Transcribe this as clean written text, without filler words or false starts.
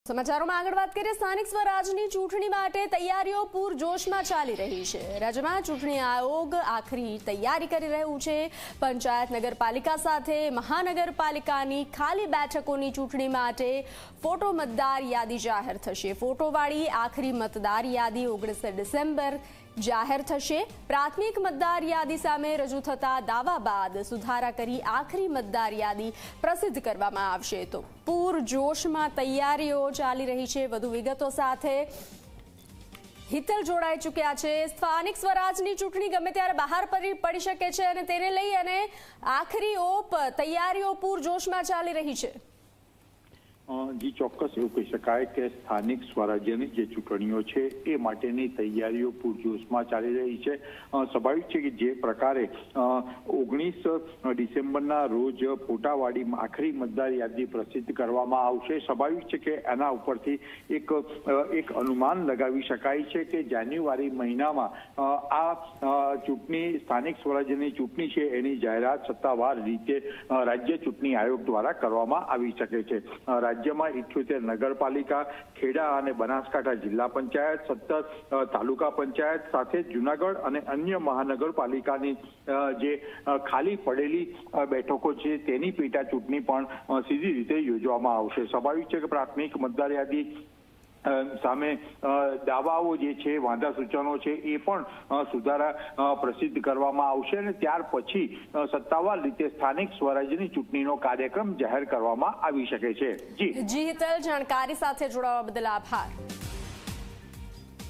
સમાચારોમાં આગળ વાત કરીએ સ્થાનિક સ્વરાજની ચૂંટણી માટે તૈયારીઓ પૂરજોશમાં ચાલી રહી છે। રાજ્યમાં ચૂંટણી આયોગ આખરી તૈયારી કરી રહ્યું છે। પંચાયત નગરપાલિકા સાથે મહાનગરપાલિકાની ખાલી બેઠકોની ચૂંટણી માટે ફોટો મતદાર યાદી જાહેર થશે। ફોટોવાળી આખરી મતદાર યાદી 19 ડિસેમ્બર જાહેર થશે। પ્રાથમિક મતદાર યાદી સામે રજૂ થતા દાવા બાદ સુધારા કરી આખરી મતદાર યાદી પ્રસિદ્ધ કરવામાં આવશે। તો પૂરજોશમાં તૈયારીઓ ચાલી રહી છે। વધુ વિગતો સાથે હિતલ જોડાઈ ચૂક્યા છે। સ્થાનિક સ્વરાજની ચૂંટણી ગમે ત્યારે બહાર પડી શકે છે અને તેને લઈ અને આખરી ઓપ તૈયારીઓ પૂરજોશમાં ચાલી રહી છે। જી ચોક્કસ એવું કહી શકાય કે સ્થાનિક સ્વરાજ્યની જે ચૂંટણીઓ છે એ માટેની તૈયારીઓ પૂરજોશમાં ચાલી રહી છે। સ્વાભાવિક છે કે જે પ્રકારે 19 ડિસેમ્બરના રોજ ફોટાવાળી આખરી મતદાર યાદી પ્રસિદ્ધ કરવામાં આવશે। સ્વાભાવિક છે કે એના ઉપરથી એક અનુમાન લગાવી શકાય છે કે જાન્યુઆરી મહિનામાં આ ચૂંટણી સ્થાનિક સ્વરાજ્યની ચૂંટણી છે એની જાહેરાત સત્તાવાર રીતે રાજ્ય ચૂંટણી આયોગ દ્વારા કરવામાં આવી શકે છે। રાજ્યમાં 78 નગરપાલિકા, ખેડા અને બનાસકાંઠા જિલ્લા પંચાયત, 17 તાલુકા પંચાયત સાથે જૂનાગઢ અને અન્ય મહાનગરપાલિકાની જે ખાલી પડેલી બેઠકો છે તેની પેટા ચૂંટણી પણ સીધી રીતે યોજવામાં આવશે। સ્વાભાવિક છે કે પ્રાથમિક મતદાર યાદી સામે દાવાઓ જે છે વાંધા સૂચનો છે એ પણ સુધારા પ્રસિદ્ધ કરવામાં આવશે અને ત્યાર પછી સત્તાવાર રીતે સ્થાનિક સ્વરાજ્યની ચૂંટણીનો કાર્યક્રમ જાહેર કરવામાં આવી શકે છે। જી હિતલ, જાણકારી સાથે જોડાવા બદલ આભાર।